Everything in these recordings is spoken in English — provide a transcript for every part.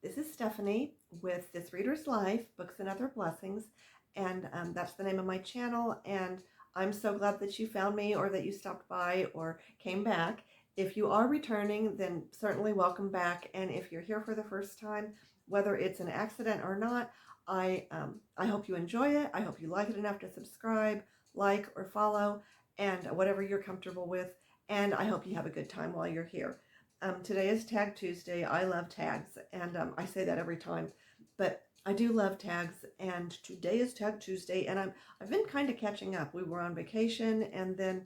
This is Stephanie with This Reader's Life, Books and Other Blessings, and that's the name of my channel, and I'm so glad that you found me or that you stopped by or came back. If you are returning, then certainly welcome back, and if you're here for the first time, whether it's an accident or not, I hope you enjoy it. I hope you like it enough to subscribe, like, or follow, and whatever you're comfortable with, and I hope you have a good time while you're here. Today is Tag Tuesday. I love tags, and I say that every time, but I do love tags, and today is Tag Tuesday, and I've been kind of catching up. We were on vacation, and then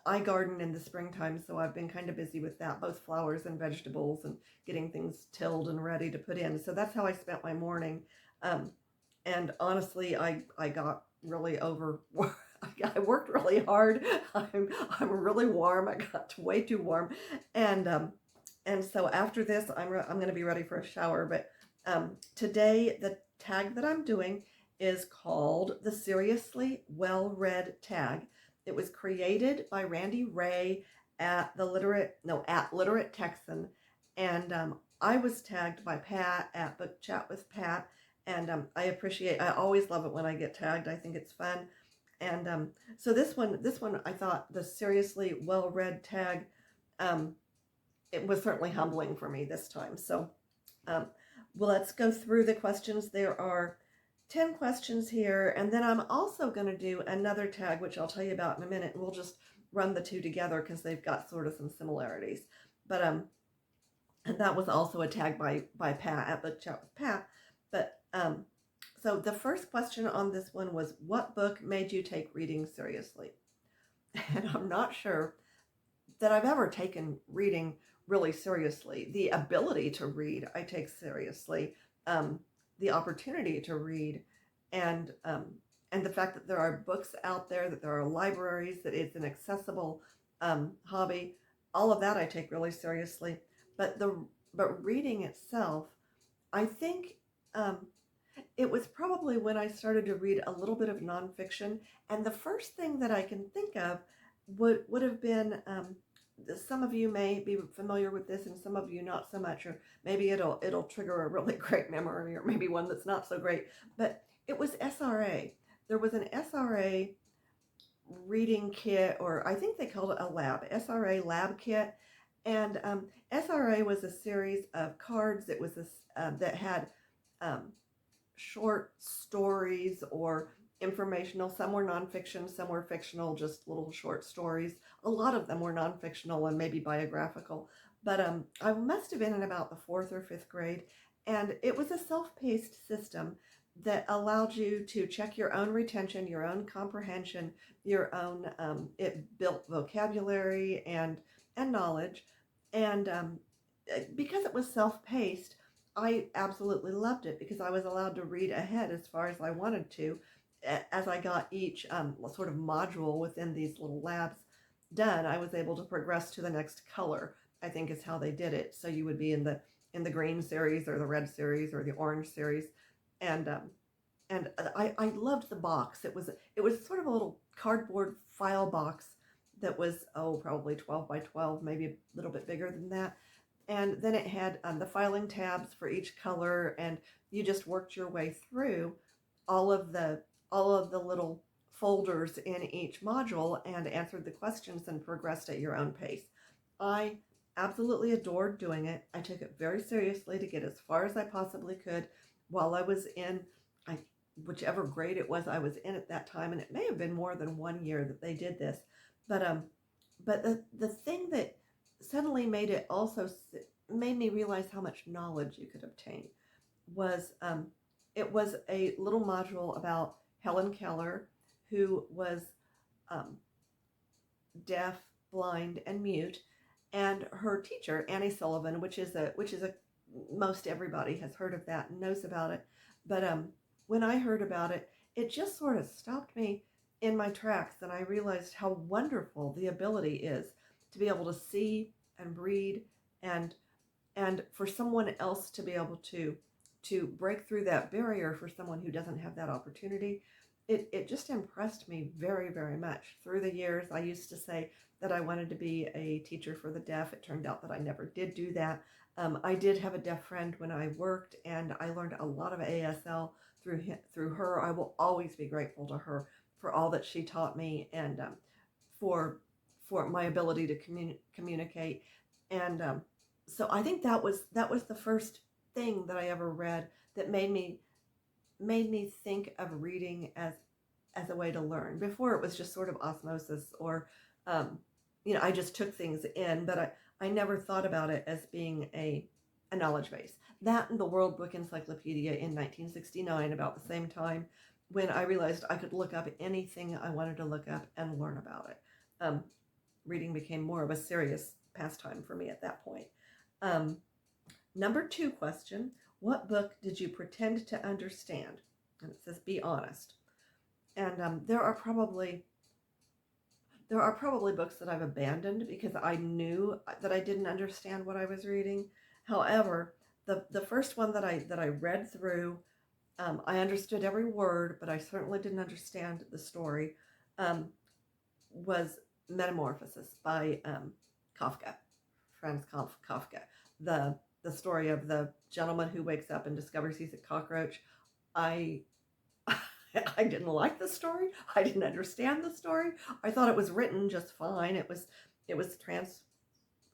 I garden in the springtime, so I've been kind of busy with that, both flowers and vegetables, and getting things tilled and ready to put in. So that's how I spent my morning. Um, and honestly, I got really over. I worked really hard. I'm really warm. I got way too warm, and so after this, I'm going to be ready for a shower. But today, the tag that I'm doing is called the Seriously Well Read tag. It was created by Randy Ray at Literate Texan, and I was tagged by Pat at Book Chat with Pat. And I always love it when I get tagged. I think it's fun. And so this one, I thought the Seriously Well Read tag, it was certainly humbling for me this time. So, um, well, let's go through the questions. There are 10 questions here, and then I'm also going to do another tag, which I'll tell you about in a minute. And we'll just run the two together because they've got sort of some similarities. But and that was also a tag by Pat at Book Chat with Pat. But so the first question on this one was, what book made you take reading seriously? And I'm not sure that I've ever taken reading really seriously. The ability to read, I take seriously. The opportunity to read, and the fact that there are books out there, that there are libraries, that it's an accessible hobby, all of that I take really seriously. But reading itself, I think it was probably when I started to read a little bit of nonfiction, and the first thing that I can think of would have been, some of you may be familiar with this, and some of you not so much, or maybe it'll trigger a really great memory, or maybe one that's not so great. But it was SRA. There was an SRA reading kit, or I think they called it a lab, SRA lab kit, and SRA was a series of cards. It was that had short stories or informational. Some were nonfiction, some were fictional, just little short stories. A lot of them were nonfictional and maybe biographical. But I must have been in about the 4th or 5th grade, and it was a self-paced system that allowed you to check your own retention, your own comprehension, your own. It built vocabulary and knowledge, and because it was self-paced, I absolutely loved it because I was allowed to read ahead as far as I wanted to as I got each sort of module within these little labs done. I was able to progress to the next color, I think is how they did it. So you would be in the green series or the red series or the orange series, and I loved the box. It was sort of a little cardboard file box that was, probably 12 by 12, maybe a little bit bigger than that. And then it had the filing tabs for each color, and you just worked your way through all of the little folders in each module and answered the questions and progressed at your own pace. I absolutely adored doing it. I took it very seriously to get as far as I possibly could while I was in whichever grade it was I was in at that time, and it may have been more than 1 year that they did this. But the thing that suddenly made me realize how much knowledge you could obtain was, it was a little module about Helen Keller, who was deaf, blind, and mute, and her teacher Annie Sullivan, which is a most everybody has heard of that and knows about it. But when I heard about it, it just sort of stopped me in my tracks, and I realized how wonderful the ability is to be able to see and read, and for someone else to be able to break through that barrier for someone who doesn't have that opportunity. It just impressed me very, very much. Through the years, I used to say that I wanted to be a teacher for the deaf. It turned out that I never did do that. I did have a deaf friend when I worked, and I learned a lot of ASL through her. I will always be grateful to her for all that she taught me, and for my ability to communicate. And so I think that was the first thing that I ever read that made me think of reading as a way to learn. Before, it was just sort of osmosis, or um, I just took things in, but I never thought about it as being a knowledge base. That and the World Book Encyclopedia in 1969, about the same time, when I realized I could look up anything I wanted to look up and learn about it. Um, Reading became more of a serious pastime for me at that point. Um, Number 2 question: what book did you pretend to understand? And it says, be honest. And there are probably books that I've abandoned because I knew that I didn't understand what I was reading. However, the first one that I read through, I understood every word, but I certainly didn't understand the story. Um, was Metamorphosis by Kafka, Franz Kafka. The story of the gentleman who wakes up and discovers he's a cockroach. I I didn't like the story. I didn't understand the story. I thought it was written just fine. It was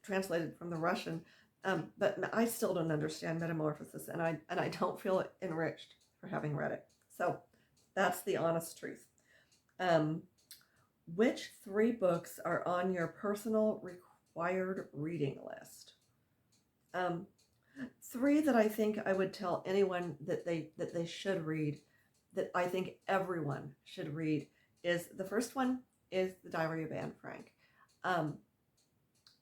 translated from the Russian, but I still don't understand Metamorphosis, and I don't feel enriched for having read it. So that's the honest truth. Um, which 3 books are on your personal required reading list? Um, 3 that I think I would tell anyone that they should read, that I think everyone should read, is the first one is The Diary of Anne Frank. Um,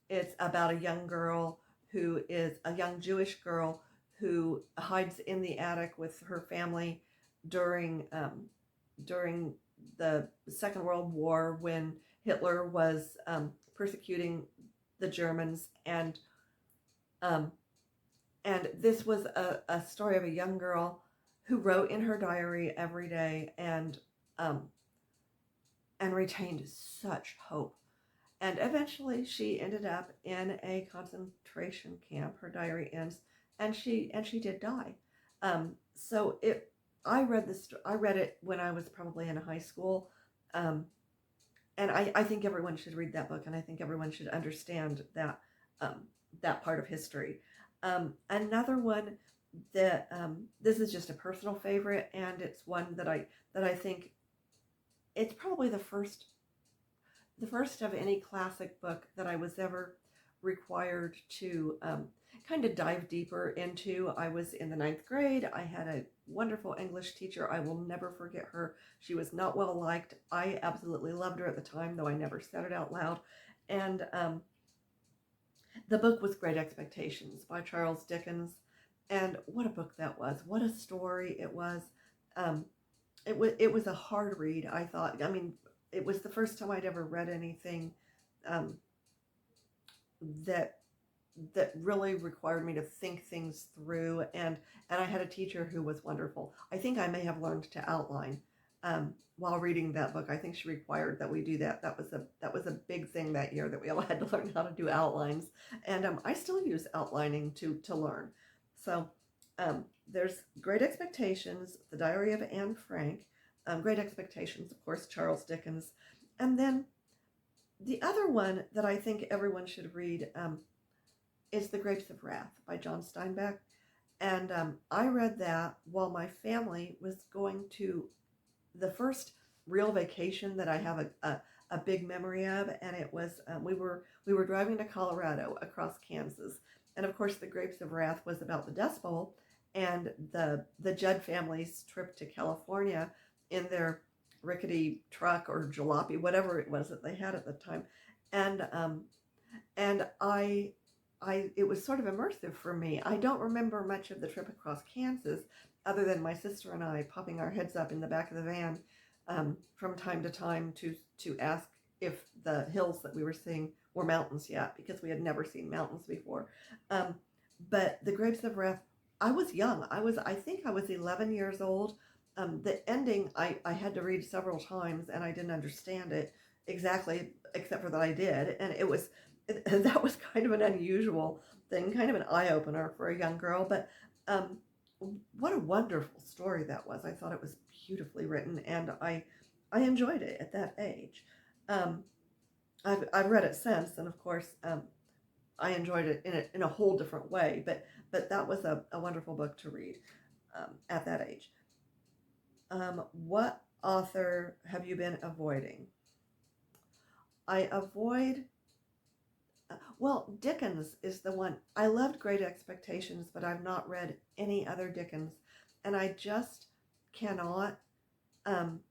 it's about a young girl who is a young Jewish girl who hides in the attic with her family during the Second World War, when Hitler was persecuting the Germans, um, and this was a story of a young girl who wrote in her diary every day, um, and retained such hope. And eventually, she ended up in a concentration camp. Her diary ends, and she did die. So I read it when I was probably in high school, um, and I think everyone should read that book, and I think everyone should understand um, that part of history. Another one that this is just a personal favorite, and it's one that I think it's probably the first of any classic book that I was ever required to kind of dive deeper into. I was in the 9th grade. I had a wonderful English teacher. I will never forget her. She was not well liked. I absolutely loved her at the time, though I never said it out loud. And the book was Great Expectations by Charles Dickens. And what a book that was. What a story it was. Um, it was a hard read, I thought. I mean, it was the first time I'd ever read anything um, that really required me to think things through, and I had a teacher who was wonderful. I think I may have learned to outline while reading that book. I think she required that we do that. That was a big thing that year, that we all had to learn how to do outlines, and I still use outlining to learn. So there's Great Expectations, The Diary of Anne Frank, Great Expectations, of course, Charles Dickens, and then the other one that I think everyone should read is The Grapes of Wrath by John Steinbeck. And I read that while my family was going to the first real vacation that I have a big memory of, and it was we were driving to Colorado across Kansas, and of course The Grapes of Wrath was about the Dust Bowl and the Judd family's trip to California in their rickety truck or jalopy, whatever it was that they had at the time, and and it was sort of immersive for me. I don't remember much of the trip across Kansas, other than my sister and I popping our heads up in the back of the van from time to time to ask if the hills that we were seeing were mountains yet, because we had never seen mountains before. Um, but The Grapes of Wrath, I was young. I think I was 11 years old. The ending I had to read several times, and I didn't understand it exactly, except for that I did, and that was kind of an unusual thing, kind of an eye-opener for a young girl, but um, what a wonderful story that was. I thought it was beautifully written, and I enjoyed it at that age. Um, I've read it since, and of course, I enjoyed it in a whole different way. But that was a wonderful book to read at that age. What author have you been avoiding? I avoid. Well, Dickens is the one. I loved Great Expectations, but I've not read any other Dickens, and I just cannot. Um,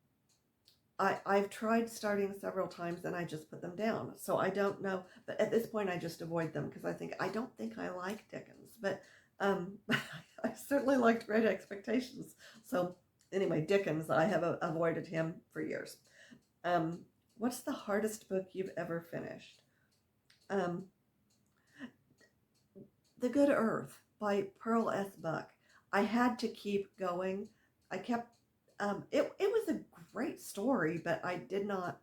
I've tried starting several times and I just put them down. So I don't know. But at this point, I just avoid them because I don't think I like Dickens. But I certainly liked Great Expectations. So anyway, Dickens, I have avoided him for years. Um, what's the hardest book you've ever finished? Um, The Good Earth by Pearl S. Buck. I had to keep going. I kept, it was a great story, but I did not,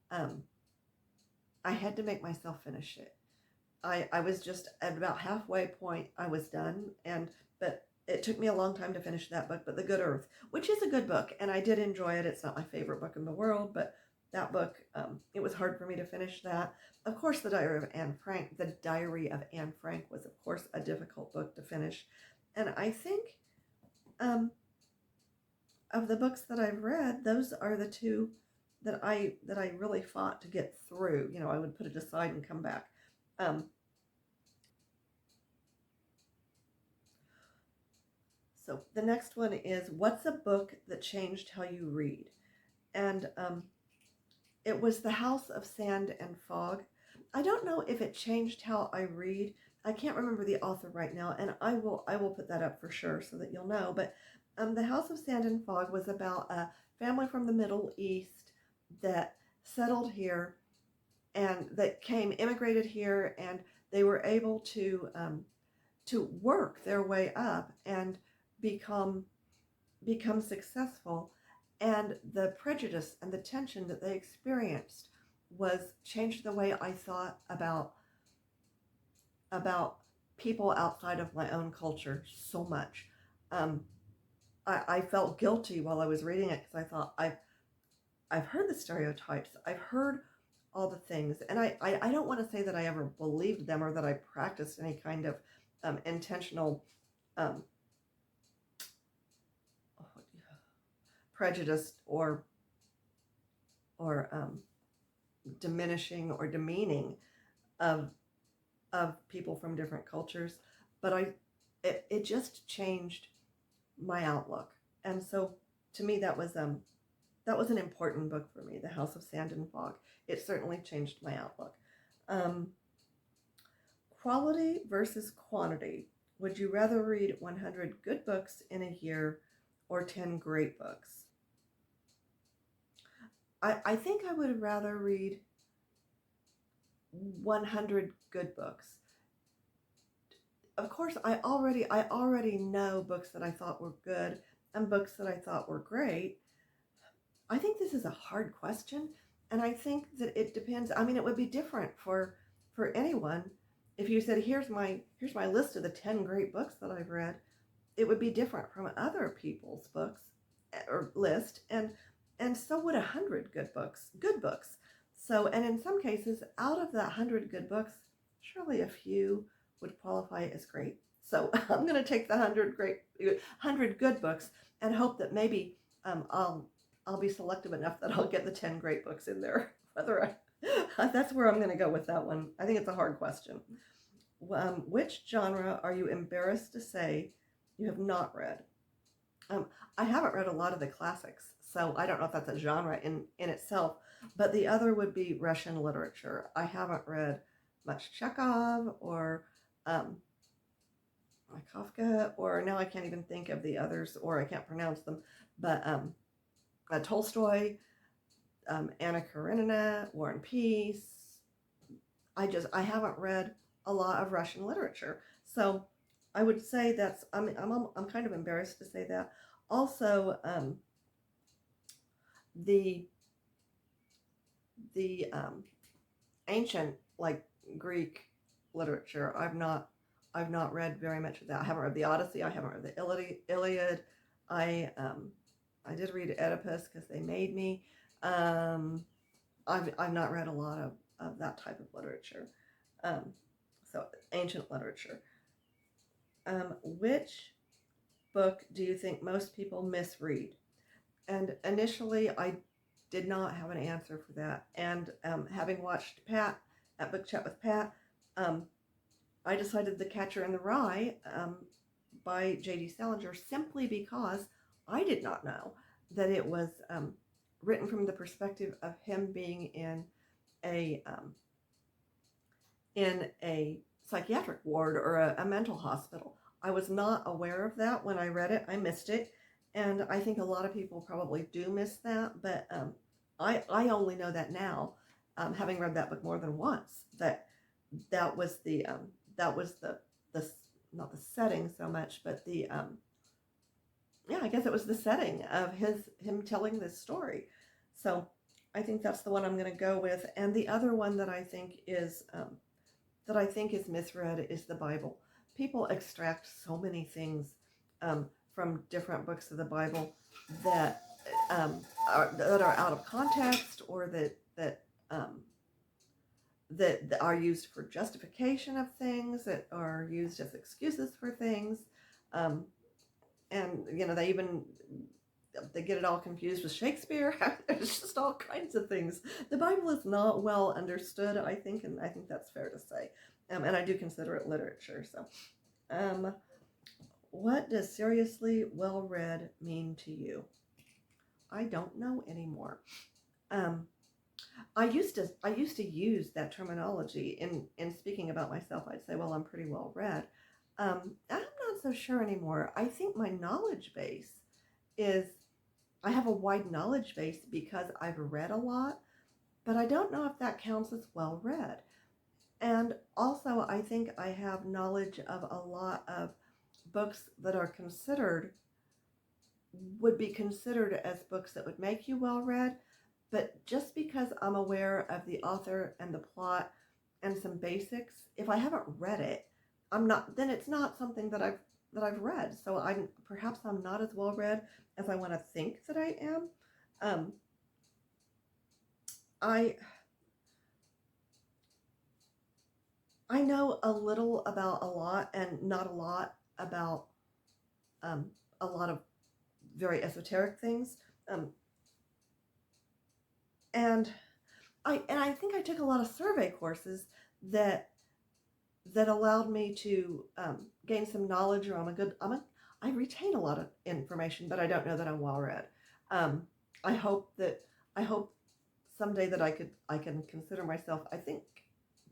um, I had to make myself finish it. I was just at about halfway point, I was done, but it took me a long time to finish that book, but The Good Earth, which is a good book, and I did enjoy it. It's not my favorite book in the world, but that book, it was hard for me to finish that. Of course, The Diary of Anne Frank was, of course, a difficult book to finish. And I think of the books that I've read, those are the two that I really fought to get through. You know, I would put it aside and come back. Um, so the next one is, what's a book that changed how you read? And it was The House of Sand and Fog. I don't know if it changed how I read. I can't remember the author right now, and I will put that up for sure so that you'll know. But The House of Sand and Fog was about a family from the Middle East that settled here and that immigrated here, and they were able to work their way up and become become successful, and the prejudice and the tension that they experienced was changed the way I thought about people outside of my own culture so much. Um, I felt guilty while I was reading it because I thought I've heard the stereotypes, I've heard all the things, and I don't want to say that I ever believed them or that I practiced any kind of intentional um, prejudice or diminishing or demeaning of people from different cultures, but it just changed my outlook, and so to me that was an important book for me. The House of Sand and Fog. It certainly changed my outlook. Um, quality versus quantity. Would you rather read 100 good books in a year or 10 great books? I think I would rather read 100 good books. Of course, I already know books that I thought were good and books that I thought were great. I think this is a hard question, and I think that it depends. I mean, it would be different for anyone. If you said, here's my list of the 10 great books that I've read, it would be different from other people's books or list, and so would 100 good books. So, and in some cases, out of that 100 good books, surely a few would qualify as great. So I'm going to take the 100 good books and hope that maybe I'll be selective enough that I'll get the 10 great books in there. Whether that's where I'm going to go with that one. I think it's a hard question. Which genre are you embarrassed to say you have not read? Um, I haven't read a lot of the classics, so I don't know if that's a genre in itself, but the other would be Russian literature. I haven't read much Chekhov or um, Kafka, or now I can't even think of the others, or I can't pronounce them, but Tolstoy, Anna Karenina, War and Peace. I haven't read a lot of Russian literature, so I would say I'm kind of embarrassed to say that. Also, the the ancient, like, Greek literature, I've not read very much of that. I haven't read the Odyssey. I haven't read the Iliad. I did read Oedipus because they made me. I've not read a lot of that type of literature. Um, so ancient literature. Which book do you think most people misread? And initially, I did not have an answer for that. And having watched Pat at Book Chat with Pat, I decided The Catcher in the Rye by J.D. Salinger simply because I did not know that it was written from the perspective of him being a um, in a psychiatric ward or a mental hospital. I was not aware of that when I read it. I missed it, and I think a lot of people probably do miss that. But I only know that now, having read that book more than once. That was the not the setting so much, but the yeah, I guess it was the setting of him telling this story. So I think that's the one I'm going to go with. And the other one that I think is misread is the Bible. People extract so many things from different books of the Bible that that are out of context, or that are used for justification of things, that are used as excuses for things, and they get it all confused with Shakespeare. There's just all kinds of things. The Bible is not well understood, I think, and I think that's fair to say. And I do consider it literature. So, what does seriously well read mean to you? I don't know anymore. I used to use that terminology in speaking about myself. I'd say, well, I'm pretty well read. I'm not so sure anymore. I think my knowledge base is, I have a wide knowledge base because I've read a lot, but I don't know if that counts as well read. And also, I think I have knowledge of a lot of books that would be considered as books that would make you well read, but just because I'm aware of the author and the plot and some basics, if I haven't read it, then it's not something that I've read. So perhaps I'm not as well read as I want to think that I am. I know a little about a lot and not a lot about a lot of very esoteric things. And I think I took a lot of survey courses that allowed me to gain some knowledge, or I retain a lot of information, but I don't know that I'm well read. I hope someday that I can consider myself,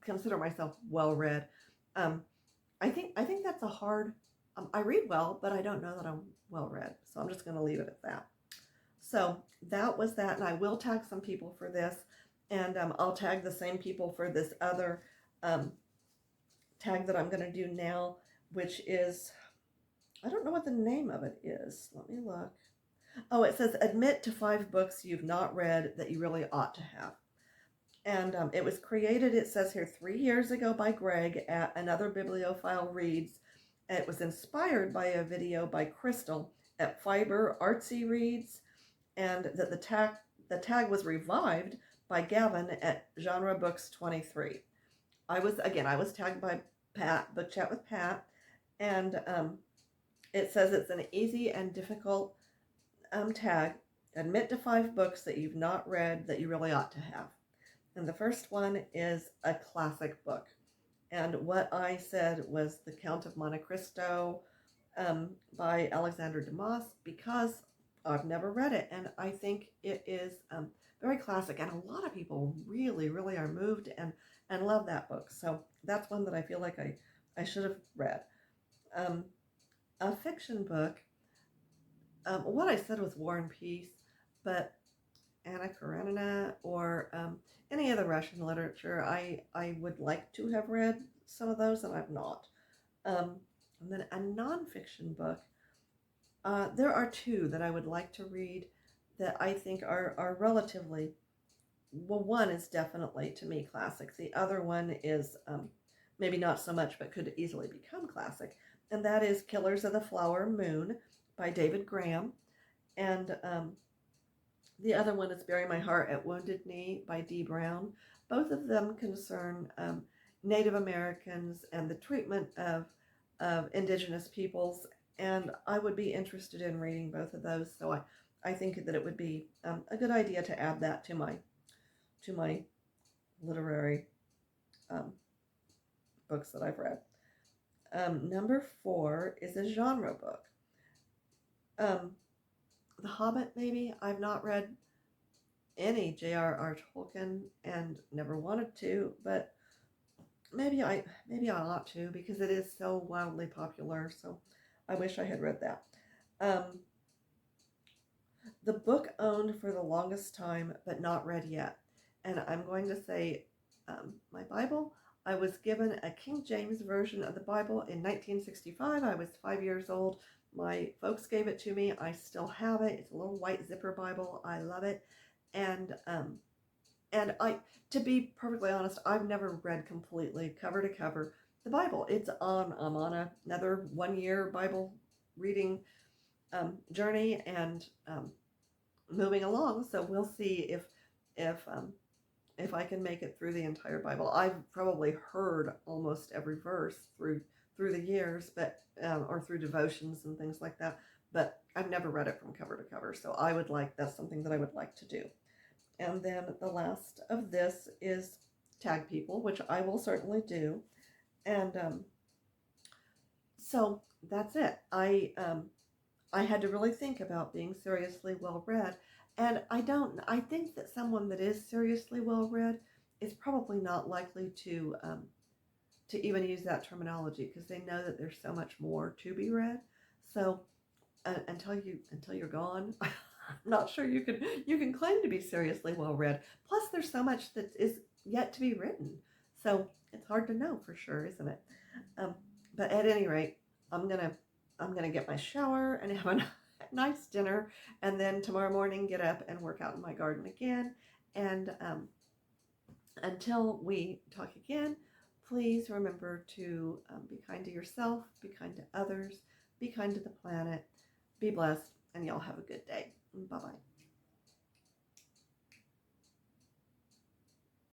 consider myself well read. I think that's a hard. I read well, but I don't know that I'm well read. So I'm just going to leave it at that. So that was that, and I will tag some people for this, and I'll tag the same people for this other tag that I'm going to do now, which is, I don't know what the name of it is. Let me look. Oh, it says, admit to 5 books you've not read that you really ought to have. And it was created, it says here, 3 years ago by Greg at Another Bibliophile Reads. And it was inspired by a video by Crystal at Fiber Artsy Reads, and that the tag was revived by Gavin at Genre Books 23. I was tagged by Pat, Book Chat with Pat, and it says it's an easy and difficult tag. Admit to 5 books that you've not read that you really ought to have. And the first one is a classic book. And what I said was The Count of Monte Cristo by Alexandre Dumas, because I've never read it, and I think it is very classic, and a lot of people really, really are moved and love that book. So that's one that I feel like I should have read. A fiction book, what I said was War and Peace, but Anna Karenina or any of the Russian literature, I would like to have read some of those, and I've not. And then a nonfiction book, there are 2 that I would like to read that I think are relatively, well, one is definitely, to me, classic. The other one is maybe not so much, but could easily become classic. And that is Killers of the Flower Moon by David Graham. And the other one is Bury My Heart at Wounded Knee by Dee Brown. Both of them concern Native Americans and the treatment of indigenous peoples. And I would be interested in reading both of those. So I think that it would be a good idea to add that to my literary books that I've read. Number 4 is a genre book. The Hobbit, maybe. I've not read any J.R.R. Tolkien and never wanted to, but maybe I ought to, because it is so wildly popular. So I wish I had read that. The book owned for the longest time, but not read yet. And I'm going to say my Bible. I was given a King James version of the Bible in 1965. I was 5 years old. My folks gave it to me. I still have it. It's a little white zipper Bible. I love it. And to be perfectly honest, I've never read completely cover to cover the Bible. I'm on another 1-year Bible reading journey, and moving along. So we'll see if I can make it through the entire Bible. I've probably heard almost every verse through the years, but or through devotions and things like that. But I've never read it from cover to cover. So that's something that I would like to do. And then the last of this is Tag People, which I will certainly do. And so that's it. I had to really think about being seriously well read. And I think that someone that is seriously well read is probably not likely to even use that terminology, because they know that there's so much more to be read. So until you're gone, I'm not sure you can claim to be seriously well read. Plus, there's so much that is yet to be written. So it's hard to know for sure, isn't it? But at any rate, I'm gonna get my shower and have a nice dinner, and then tomorrow morning get up and work out in my garden again. And until we talk again, please remember to be kind to yourself, be kind to others, be kind to the planet, be blessed, and y'all have a good day. Bye-bye.